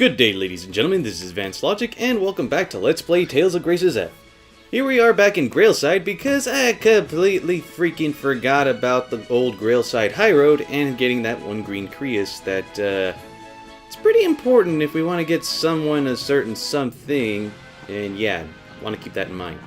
Good day, ladies and gentlemen, this is Vance Logic, and welcome back to Let's Play Tales of Graces F. Here we are back in Grailside because I completely freaking forgot about the old Grailside High Road and getting that one green Creus that, it's pretty important if we want to get someone a certain something, and yeah, want to keep that in mind.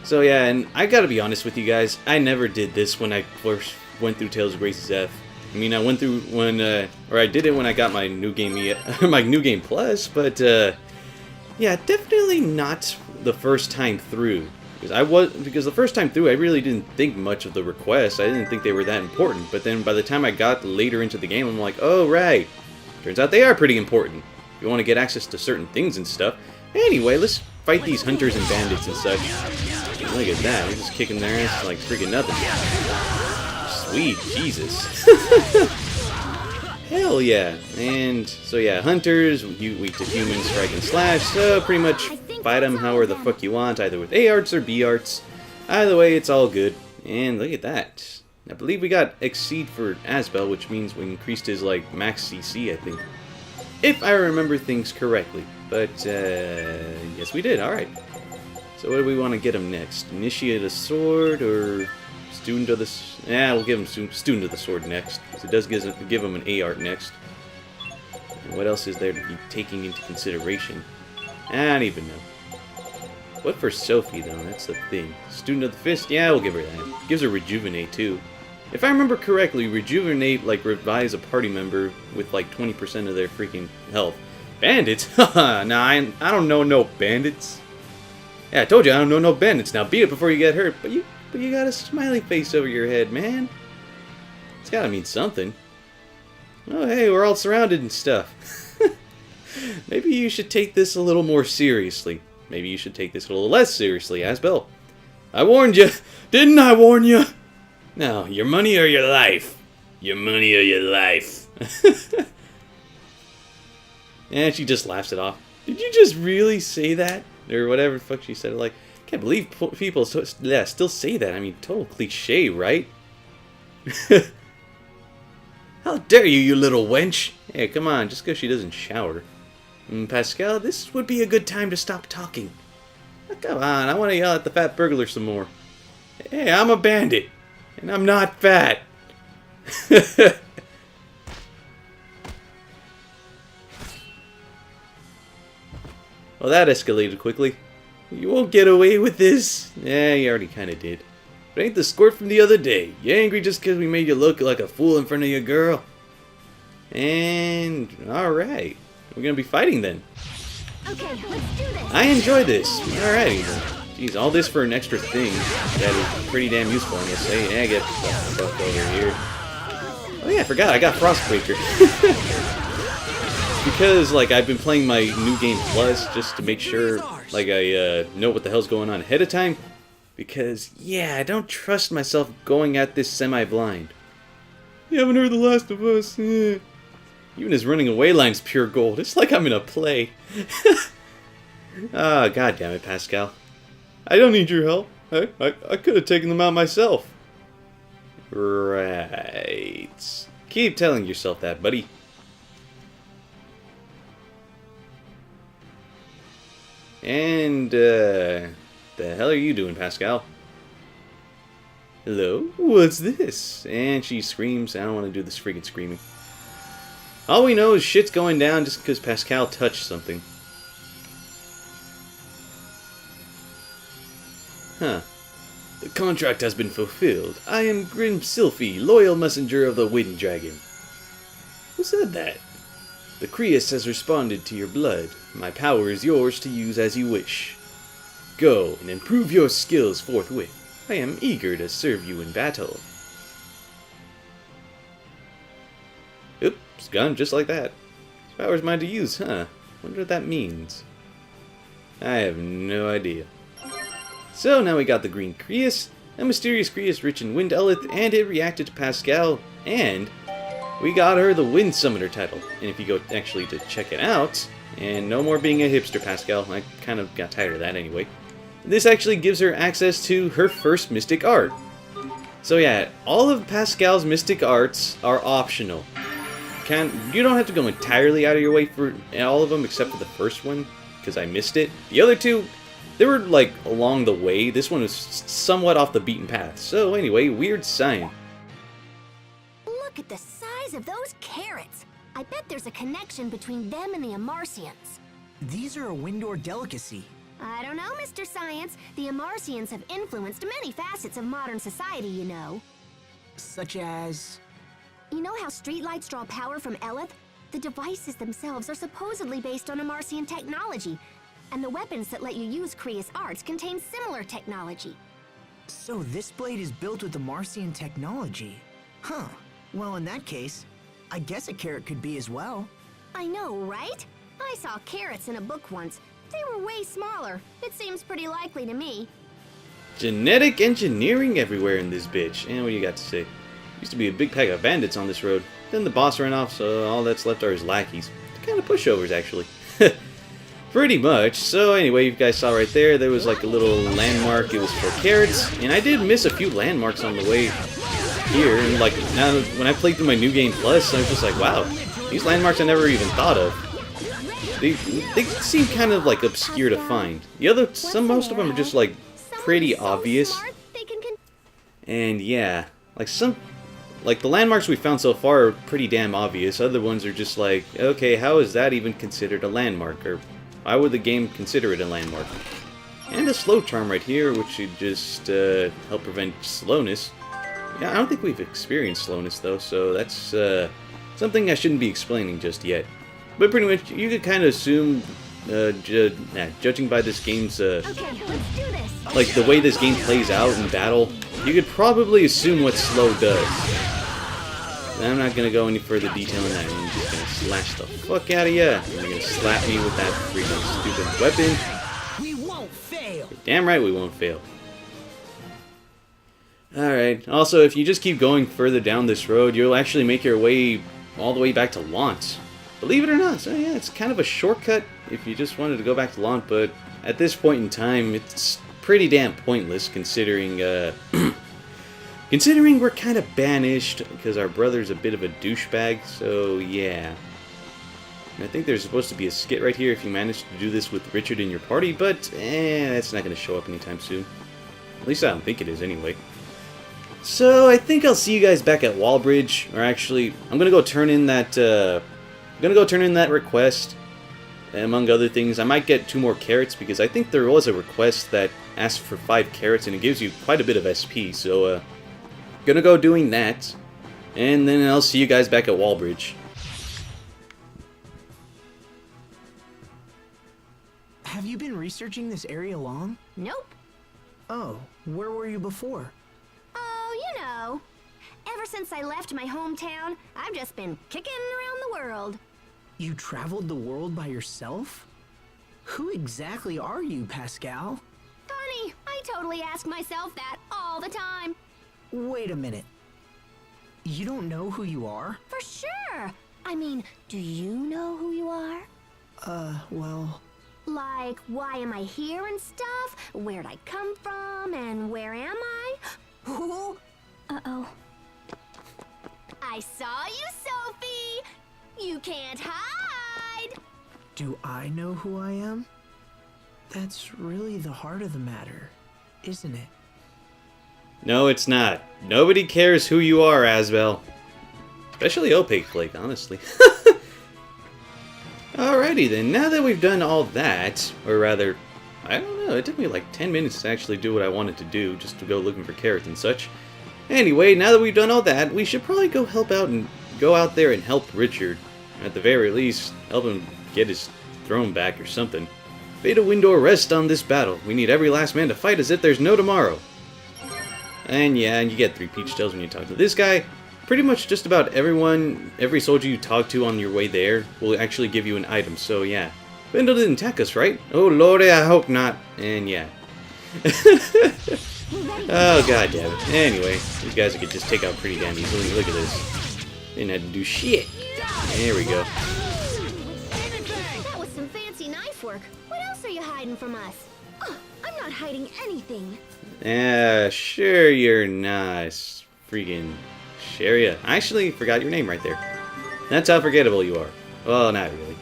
So yeah, and I gotta be honest with you guys, I never did this when I first went through Tales of Graces F. I mean, I went through when, or I did it when I got my new game, my new game plus, but yeah, definitely not the first time through. Because the first time through, I really didn't think much of the requests. I didn't think they were that important. But then by the time I got later into the game, I'm like, oh right, turns out they are pretty important. If you want to get access to certain things and stuff. Anyway, let's fight these hunters and bandits and such. Look at that, we're just kicking their ass like freaking nothing. Sweet Jesus. Hell yeah. And so yeah, hunters, weak to human, strike and slash, so pretty much fight them however the fuck you want, either with A arts or B arts. Either way, it's all good. And look at that. I believe we got Exceed for Asbel, which means we increased his like max CC, I think. If I remember things correctly. But yes we did, alright. So what do we want to get him next? Initiate a sword or Student of the... Yeah, we'll give him Student of the Sword next, because it does give him an A-Art next. And what else is there to be taking into consideration? I don't even know. What for Sophie, though? That's the thing. Student of the Fist? Yeah, we'll give her that. Gives her Rejuvenate, too. If I remember correctly, Rejuvenate, like, revives a party member with, like, 20% of their freaking health. Bandits? Haha, nah, I don't know no bandits. Yeah, I told you I don't know no bandits. Now beat it before you get hurt, but you got a smiley face over your head, man. It's gotta mean something. Oh, hey, we're all surrounded and stuff. Maybe you should take this a little more seriously. Maybe you should take this a little less seriously, Asbel. I warned you. Didn't I warn you? Now, your money or your life? Your money or your life? And she just laughs it off. Did you just really say that? Or whatever the fuck she said. Like, can't believe people still say that. I mean, total cliche, right? How dare you, you little wench! Hey, come on, just because she doesn't shower. Pascal, this would be a good time to stop talking. Oh, come on, I want to yell at the fat burglar some more. Hey, I'm a bandit, and I'm not fat. Well, that escalated quickly. You won't get away with this. Yeah, you already kind of did. But ain't the squirt from the other day. You angry just because we made you look like a fool in front of your girl? And alright. We're going to be fighting then. Okay, let's do this. I enjoy this. Alrighty then. Jeez, all this for an extra thing that is pretty damn useful, I'm going to say. Yeah, get the fuck over here. Oh yeah, I forgot. I got Frostbreaker. Because, like, I've been playing my new game plus just to make sure, like, I know what the hell's going on ahead of time. Because, yeah, I don't trust myself going at this semi-blind. You haven't heard The Last of Us. Even his running away line's pure gold. It's like I'm in a play. Ah, God damn it, Pascal. I don't need your help. I could have taken them out myself. Right. Keep telling yourself that, buddy. And, the hell are you doing, Pascal? Hello? What's this? And she screams. I don't want to do this freaking screaming. All we know is shit's going down just because Pascal touched something. Huh. The contract has been fulfilled. I am Grim Sylphie, loyal messenger of the Wind Dragon. Who said that? The Creus has responded to your blood. My power is yours to use as you wish. Go and improve your skills forthwith. I am eager to serve you in battle. Oops, gone just like that. This power's mine to use, huh? Wonder what that means. I have no idea. So now we got the green Creus, a mysterious Creus rich in Wind Elith, and it reacted to Pascal, and we got her the Wind Summoner title. And if you go actually to check it out, and no more being a hipster, Pascal, I kind of got tired of that anyway, this actually gives her access to her first Mystic Art. So yeah, all of Pascal's Mystic Arts are optional. you don't have to go entirely out of your way for all of them, except for the first one, because I missed it. The other two, they were like along the way. This one was somewhat off the beaten path. So anyway, weird sign. Look at the size of those carrots. I bet there's a connection between them and the Amarcians. These are a Windor delicacy. I don't know, Mr. Science. The Amarcians have influenced many facets of modern society, you know. Such as... You know how streetlights draw power from Eleth? The devices themselves are supposedly based on Amarcian technology, and the weapons that let you use Kriya's arts contain similar technology. So this blade is built with the Marcian technology. Huh. Well, in that case, I guess a carrot could be as well. I know, right? I saw carrots in a book once. They were way smaller. It seems pretty likely to me. Genetic engineering everywhere in this bitch. And what do you got to say? Used to be a big pack of bandits on this road. Then the boss ran off, so all that's left are his lackeys. Kind of pushovers, actually. Pretty much. So anyway, you guys saw right there, there was like a little landmark. It was for carrots. And I did miss a few landmarks on the way here. And like, now when I played through my New Game Plus, I was just like, wow, these landmarks I never even thought of. They seem kind of like obscure to find. The other, most of them are just like pretty obvious. And yeah, like the landmarks we found so far are pretty damn obvious. Other ones are just like, okay, how is that even considered a landmark? Or why would the game consider it a landmark? And a slow charm right here, which should just help prevent slowness. Yeah, I don't think we've experienced slowness though, so that's something I shouldn't be explaining just yet. But pretty much, you could kind of assume, judging by this game's, Okay, let's do this. like the way this game plays out in battle, you could probably assume what slow does. I'm not gonna go any further detail in that. I'm just gonna slash the fuck out of you. And you're gonna slap me with that freaking stupid weapon. We won't fail. You're damn right we won't fail. Alright, also if you just keep going further down this road, you'll actually make your way all the way back to Launt. Believe it or not, so yeah, it's kind of a shortcut if you just wanted to go back to Launt, but at this point in time, it's pretty damn pointless considering, considering we're kind of banished because our brother's a bit of a douchebag, so yeah. And I think there's supposed to be a skit right here if you manage to do this with Richard in your party, but that's not going to show up anytime soon. At least I don't think it is anyway. So I think I'll see you guys back at Wallbridge, or actually, I'm going to go turn in that, request, among other things. I might get 2 more carrots, because I think there was a request that asked for 5 carrots, and it gives you quite a bit of SP, so, gonna go doing that, and then I'll see you guys back at Wallbridge. Have you been researching this area long? Nope. Oh, where were you before? Oh, you know. Ever since I left my hometown, I've just been kicking around the world. You traveled the world by yourself? Who exactly are you, Pascal? Funny, I totally ask myself that all the time. Wait a minute. You don't know who you are? For sure. I mean, do you know who you are? Well... Like, why am I here and stuff? Where'd I come from and where am I? Who? Uh-oh. I saw you, Sophie! You can't hide! Do I know who I am? That's really the heart of the matter, isn't it? No, it's not. Nobody cares who you are, Asbel. Especially Opaque Flake, honestly. Alrighty then, now that we've done all that, or rather, I don't know, it took me like 10 minutes to actually do what I wanted to do, just to go looking for carrots and such. Anyway, now that we've done all that, we should probably go out there and help Richard. At the very least, help him get his throne back or something. Bid a Windor rest on this battle. We need every last man to fight as if there's no tomorrow. And yeah, and you get 3 peach tails when you talk to this guy. Pretty much just about every soldier you talk to on your way there will actually give you an item, so yeah. Vendel didn't attack us, right? Oh lordy, I hope not. And yeah. Oh god damn it. Anyway, these guys I could just take out pretty damn easily. Look at this. Didn't have to do shit. There we go. That was some fancy knife work. What else are you hiding from us? Oh, I'm not hiding anything. Sure you're not. Freaking Sharia. I actually forgot your name right there. That's how forgettable you are. Well, not really.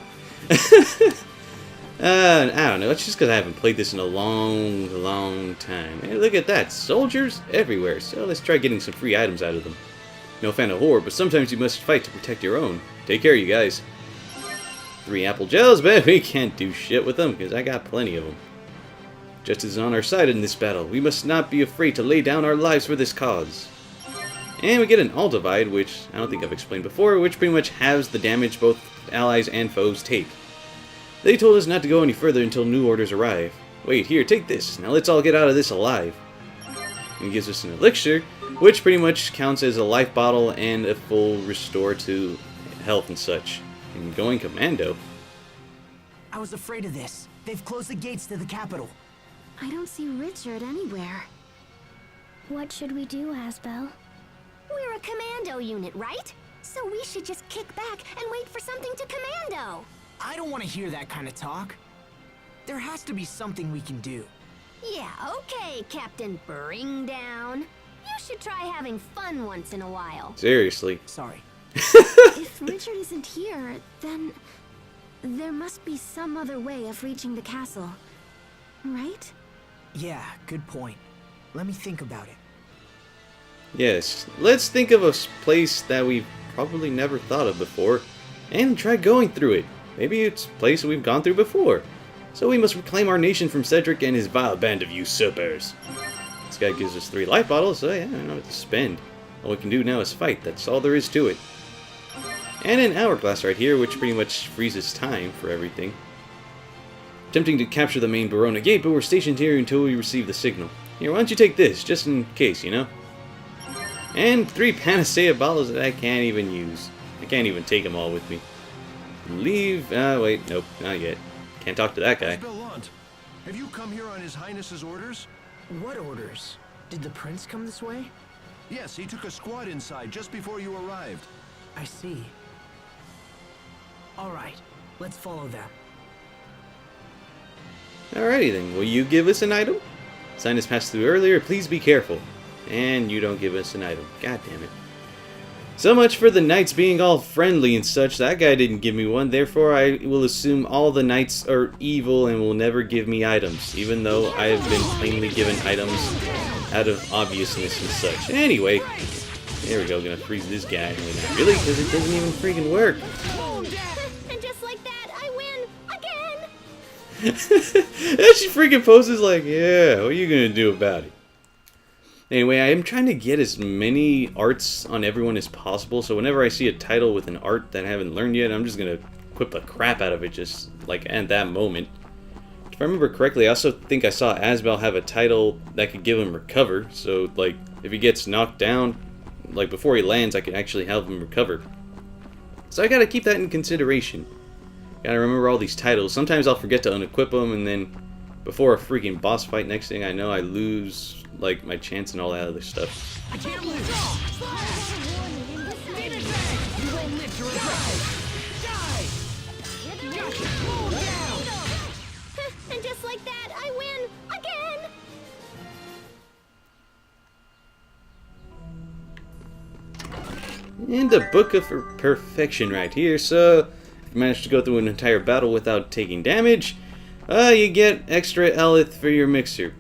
I don't know. It's just because I haven't played this in a long time. Hey, look at that. Soldiers everywhere. So let's try getting some free items out of them. No fan of war, but sometimes you must fight to protect your own. Take care, you guys. 3 apple gels, but we can't do shit with them because I got plenty of them. Justice is on our side in this battle. We must not be afraid to lay down our lives for this cause. And we get an all divide, which I don't think I've explained before, which pretty much halves the damage both allies and foes take. They told us not to go any further until new orders arrive. Wait, here, take this. Now let's all get out of this alive. And gives us an elixir, which pretty much counts as a life bottle and a full restore to health and such. And going commando. I was afraid of this. They've closed the gates to the capital. I don't see Richard anywhere. What should we do, Asbel? We're a commando unit, right? So we should just kick back and wait for something to commando. I don't want to hear that kind of talk. There has to be something we can do. Yeah, okay, Captain Bring Down. You should try having fun once in a while. Seriously. Sorry. If Richard isn't here, then there must be some other way of reaching the castle, right? Yeah, good point. Let me think about it. Yes, let's think of a place that we've probably never thought of before, and try going through it. Maybe it's a place we've gone through before. So we must reclaim our nation from Cedric and his vile band of usurpers. This guy gives us 3 life bottles, so yeah, I don't know what to spend. All we can do now is fight, that's all there is to it. And an hourglass right here, which pretty much freezes time for everything. Tempting to capture the main Barona gate, but we're stationed here until we receive the signal. Here, why don't you take this, just in case, you know? And 3 panacea bottles that I can't even use. I can't even take them all with me. Leave, wait, nope, not yet. Can't talk to that guy. Asbel, have you come here on His Highness's orders? What orders? Did the prince come this way? Yes, he took a squad inside just before you arrived. I see. All right, let's follow them. Alrighty then, will you give us an item? Sign has passed through earlier, please be careful. And you don't give us an item. God damn it. So much for the knights being all friendly and such. That guy didn't give me one, therefore I will assume all the knights are evil and will never give me items, even though I have been plainly given items out of obviousness and such. Anyway, there we go, gonna freeze this guy. Not really, because it doesn't even freaking work. And just like that, I win again. And she freaking poses like, yeah, what are you gonna do about it? Anyway, I am trying to get as many arts on everyone as possible, so whenever I see a title with an art that I haven't learned yet, I'm just gonna equip the crap out of it just, like, at that moment. If I remember correctly, I also think I saw Asbel have a title that could give him recover, so, like, if he gets knocked down, like, before he lands, I can actually help him recover. So I gotta keep that in consideration. Gotta remember all these titles. Sometimes I'll forget to unequip them, and then before a freaking boss fight, next thing I know, I lose, like, my chance and all that other stuff. I can't lose. And just like that, I win again. And a Book of Perfection right here, so if you manage to go through an entire battle without taking damage, you get extra Elith for your mixer.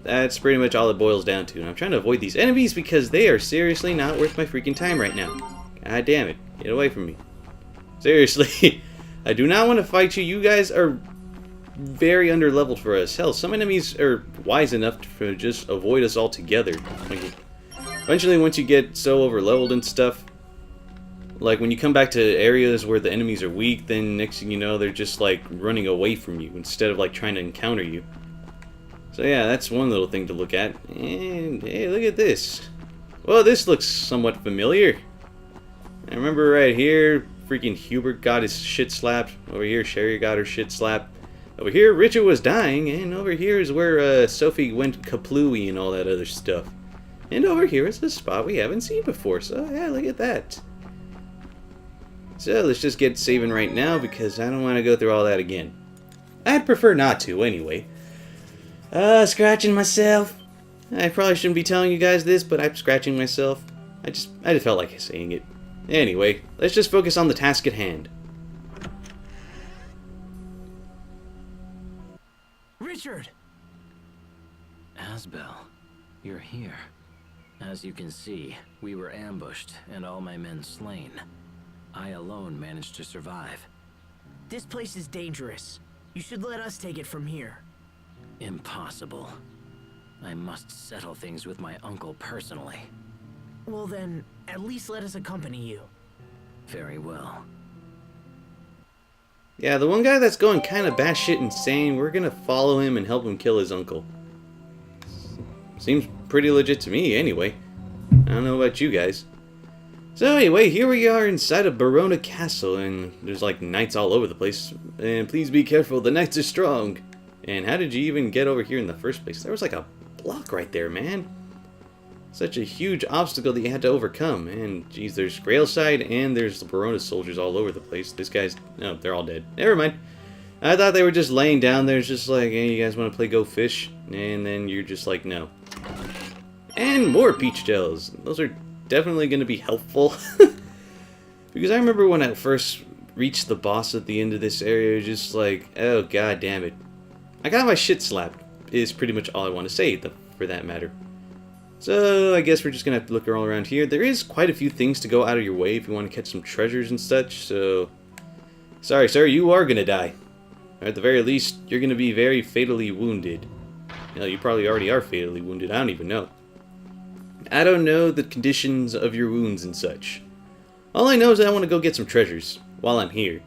That's pretty much all it boils down to. And I'm trying to avoid these enemies because they are seriously not worth my freaking time right now. God damn it. Get away from me. Seriously. I do not want to fight you. You guys are very underleveled for us. Hell, some enemies are wise enough to just avoid us altogether. Like, eventually, once you get so overleveled and stuff, like when you come back to areas where the enemies are weak, then next thing you know, they're just like running away from you instead of like trying to encounter you. So yeah, that's one little thing to look at. And hey, look at this. Well, this looks somewhat familiar. I remember right here, freaking Hubert got his shit slapped. Over here, Sherry got her shit slapped. Over here, Richard was dying. And over here is where Sophie went kaplooey and all that other stuff. And over here is a spot we haven't seen before. So yeah, look at that. So let's just get saving right now because I don't want to go through all that again. I'd prefer not to, anyway. Scratching myself. I probably shouldn't be telling you guys this, but I'm scratching myself. I just felt like saying it. Anyway, let's just focus on the task at hand. Richard! Asbel, you're here. As you can see, we were ambushed and all my men slain. I alone managed to survive. This place is dangerous. You should let us take it from here. Impossible. I must settle things with my uncle personally. Well then, at least let us accompany you. Very well. Yeah, the one guy that's going kind of batshit insane, we're gonna follow him and help him kill his uncle. Seems pretty legit to me, anyway. I don't know about you guys. So anyway, here we are inside of Barona Castle, and there's like knights all over the place. And please be careful, the knights are strong. And how did you even get over here in the first place? There was like a block right there, man. Such a huge obstacle that you had to overcome. And geez, there's Grailside and there's the Barona soldiers all over the place. This guy's... no, they're all dead. Never mind. I thought they were just laying down there, just like, hey, you guys want to play Go Fish? And then you're just like, no. And more peach shells. Those are definitely going to be helpful. Because I remember when I first reached the boss at the end of this area, it was just like, oh god damn it. I got my shit slapped, is pretty much all I want to say, for that matter. So, I guess we're just going to have to look all around here. There is quite a few things to go out of your way if you want to catch some treasures and such, so... sorry, sir, you are going to die. Or at the very least, you're going to be very fatally wounded. You know, you probably already are fatally wounded, I don't even know. I don't know the conditions of your wounds and such. All I know is that I want to go get some treasures while I'm here.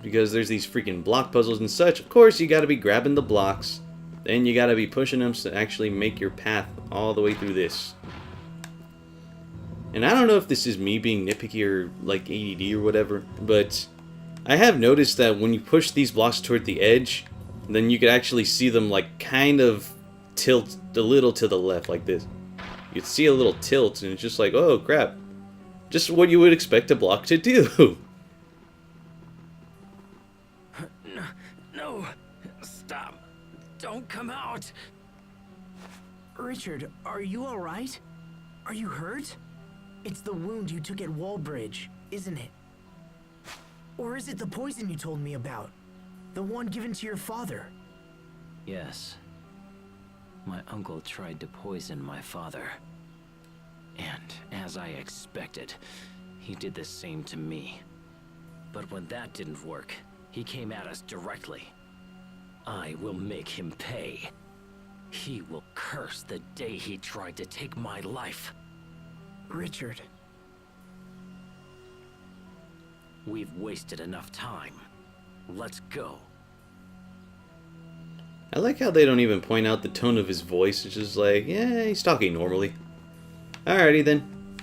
Because there's these freaking block puzzles and such. Of course, you gotta be grabbing the blocks. Then you gotta be pushing them to actually make your path all the way through this. And I don't know if this is me being nitpicky or like ADD or whatever, but I have noticed that when you push these blocks toward the edge, then you could actually see them like kind of tilt a little to the left like this. You'd see a little tilt and it's just like, oh crap. Just what you would expect a block to do. No, stop. Don't come out. Richard, are you alright? Are you hurt? It's the wound you took at Wallbridge, isn't it? Or is it the poison you told me about? The one given to your father? Yes. My uncle tried to poison my father. And, as I expected, he did the same to me. But when that didn't work, he came at us directly. I will make him pay. He will curse the day he tried to take my life. Richard. We've wasted enough time. Let's go. I like how they don't even point out the tone of his voice. It's just like, yeah, he's talking normally. Alrighty then.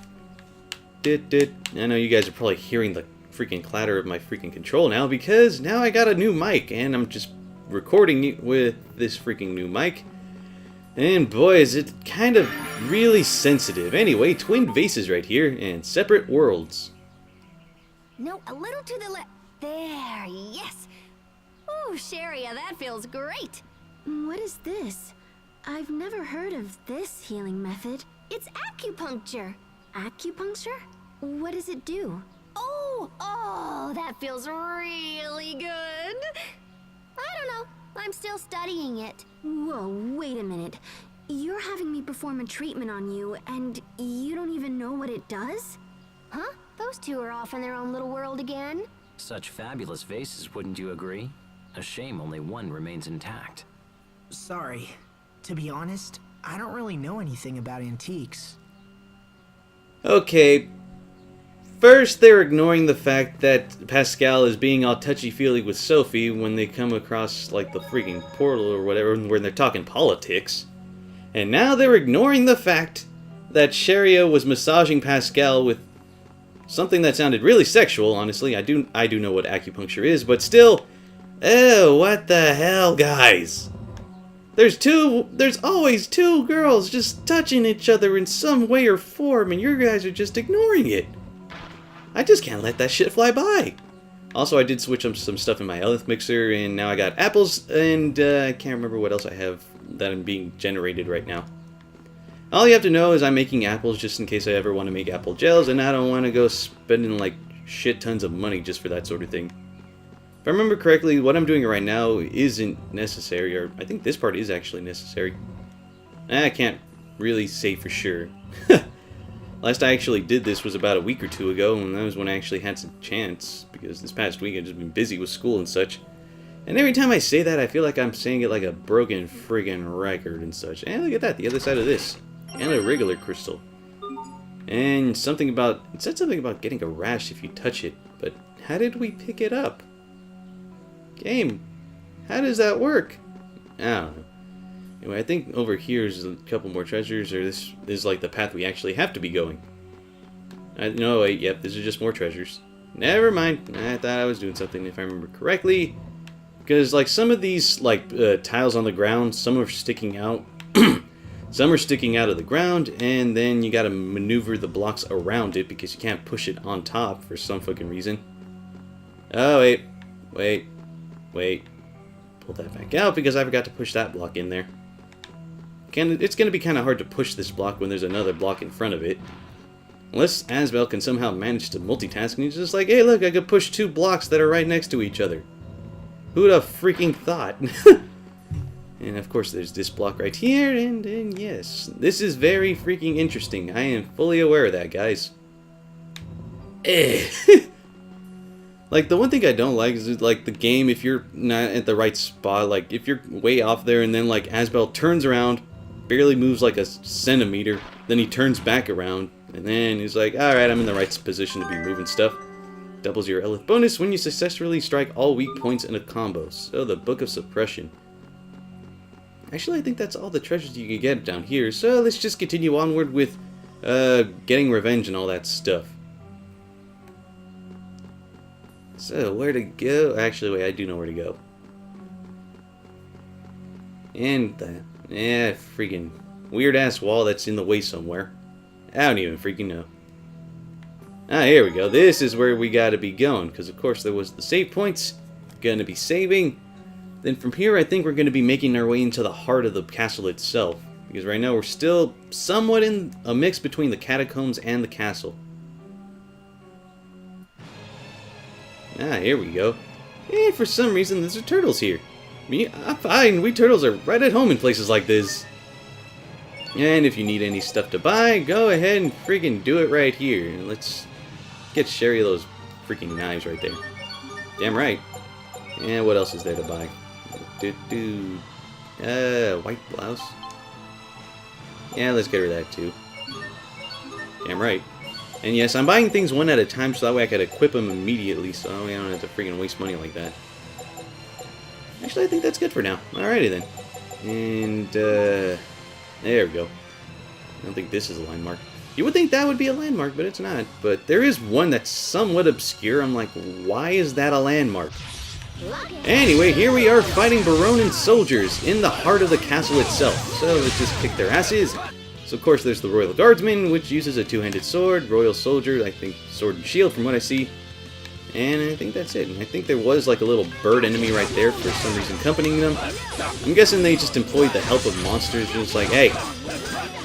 I know you guys are probably hearing the freaking clatter of my freaking control now, because now I got a new mic, and I'm just recording with this freaking new mic. And boy, is it kind of really sensitive. Anyway, twin vases right here, and separate worlds. No, a little to the left. There, yes. Ooh, Sharia, that feels great. What is this? I've never heard of this healing method. It's acupuncture. Acupuncture? What does it do? Oh, that feels really good. I don't know. I'm still studying it. Whoa, wait a minute. You're having me perform a treatment on you, and you don't even know what it does? Huh? Those two are off in their own little world again. Such fabulous vases, wouldn't you agree? A shame only one remains intact. Sorry. To be honest, I don't really know anything about antiques. Okay. First, they're ignoring the fact that Pascal is being all touchy-feely with Sophie when they come across, like, the freaking portal or whatever, when they're talking politics. And now they're ignoring the fact that Sharia was massaging Pascal with something that sounded really sexual, honestly. I do know what acupuncture is, but still... ew, what the hell, guys? There's always two girls just touching each other in some way or form, and you guys are just ignoring it. I just can't let that shit fly by. Also, I did switch up some stuff in my health mixer, and now I got apples, and I can't remember what else I have that I'm being generated right now. All you have to know is I'm making apples just in case I ever want to make apple gels, and I don't want to go spending like shit tons of money just for that sort of thing. If I remember correctly, what I'm doing right now isn't necessary, or I think this part is actually necessary. I can't really say for sure. Last I actually did this was about a week or two ago, and that was when I actually had some chance, because this past week I've just been busy with school and such. And every time I say that, I feel like I'm saying it like a broken friggin' record and such. And look at that, the other side of this. And a regular crystal. And something about... It said something about getting a rash if you touch it, but how did we pick it up? Game, how does that work? I don't know. Anyway, I think over here is a couple more treasures, or this is like the path we actually have to be going. No, wait, yep, these are just more treasures. Never mind, I thought I was doing something if I remember correctly. Because, like, some of these, like, tiles on the ground, some are sticking out. Some are sticking out of the ground, and then you gotta maneuver the blocks around it because you can't push it on top for some fucking reason. Oh, wait. Pull that back out because I forgot to push that block in there. It's gonna be kind of hard to push this block when there's another block in front of it. Unless Asbel can somehow manage to multitask and he's just like, hey look, I could push 2 blocks that are right next to each other. Who'd have freaking thought? And of course there's this block right here, and yes, this is very freaking interesting. I am fully aware of that, guys. Like, the one thing I don't like is, like, the game, if you're not at the right spot, like, if you're way off there and then, like, Asbel turns around, barely moves like a centimeter, then he turns back around, and then he's like, alright, I'm in the right position to be moving stuff. Doubles your Elith bonus when you successfully strike all weak points in a combo. So, the Book of Suppression. Actually, I think that's all the treasures you can get down here, so let's just continue onward with getting revenge and all that stuff. So, where to go? Actually, wait, I do know where to go. And that, freaking weird-ass wall that's in the way somewhere. I don't even freaking know. Ah, here we go. This is where we gotta be going, because of course there was the save points. Gonna be saving. Then from here, I think we're gonna be making our way into the heart of the castle itself. Because right now we're still somewhat in a mix between the catacombs and the castle. Ah, here we go. And for some reason, there's turtles here. I'm fine. We turtles are right at home in places like this. And if you need any stuff to buy, go ahead and freaking do it right here. And let's get Sherry those freaking knives right there. Damn right. And what else is there to buy? White blouse. Yeah, let's get her that too. Damn right. And yes, I'm buying things one at a time so that way I can equip them immediately, so I don't have to freaking waste money like that. Actually, I think that's good for now. Alrighty then. And, there we go. I don't think this is a landmark. You would think that would be a landmark, but it's not. But there is one that's somewhat obscure. I'm like, why is that a landmark? Anyway, here we are fighting Baronan soldiers in the heart of the castle itself. So let's just kick their asses. So of course there's the Royal Guardsman, which uses a 2-handed sword. Royal Soldier, I think sword and shield from what I see. And I think that's it. And I think there was like a little bird enemy right there for some reason accompanying them. I'm guessing they just employed the help of monsters. Just like, hey,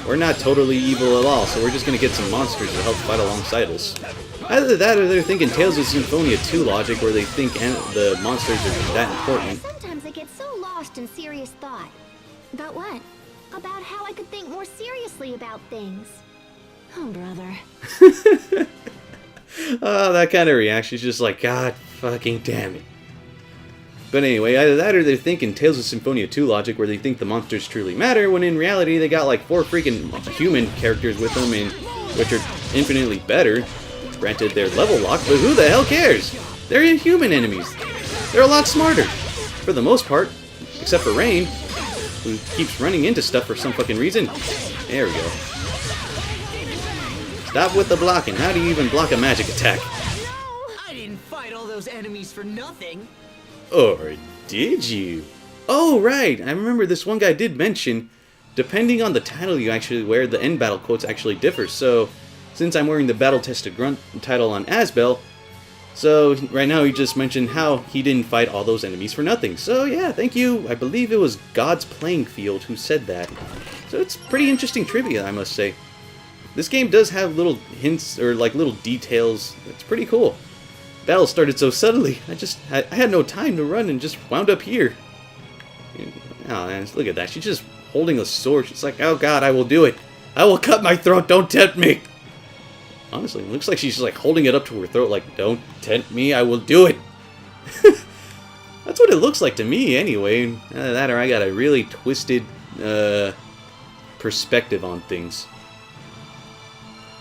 we're not totally evil at all, so we're just going to get some monsters to help fight alongside us. Either that or they're thinking Tales of Symphonia 2 logic, where they think the monsters are that important. Sometimes I get so lost in serious thought. About what? About how I could think more seriously about things. Oh, brother. Oh, that kind of reaction is just like, God fucking damn it. But anyway, either that or they're thinking Tales of Symphonia 2 logic, where they think the monsters truly matter, when in reality they got like 4 freaking human characters with them, and which are infinitely better. Granted, they're level locked, but who the hell cares? They're human enemies. They're a lot smarter, for the most part, except for Rain, who keeps running into stuff for some fucking reason. There we go. Stop with the blocking. How do you even block a magic attack? I didn't fight all those enemies for nothing. Or did you? Oh, right. I remember this one guy did mention, depending on the title you actually wear, the end battle quotes actually differ. So, since I'm wearing the battle-tested grunt title on Asbel, so right now he just mentioned how he didn't fight all those enemies for nothing. So yeah, thank you. I believe it was God's Playing Field who said that. So it's pretty interesting trivia, I must say. This game does have little hints, or like little details. It's pretty cool. Battle started so suddenly, I had no time to run and just wound up here. Oh man, look at that. She's just holding a sword. She's like, oh god, I will do it. I will cut my throat, don't tempt me. Honestly, it looks like she's just like holding it up to her throat like, don't tempt me, I will do it. That's what it looks like to me anyway. That or I got a really twisted perspective on things.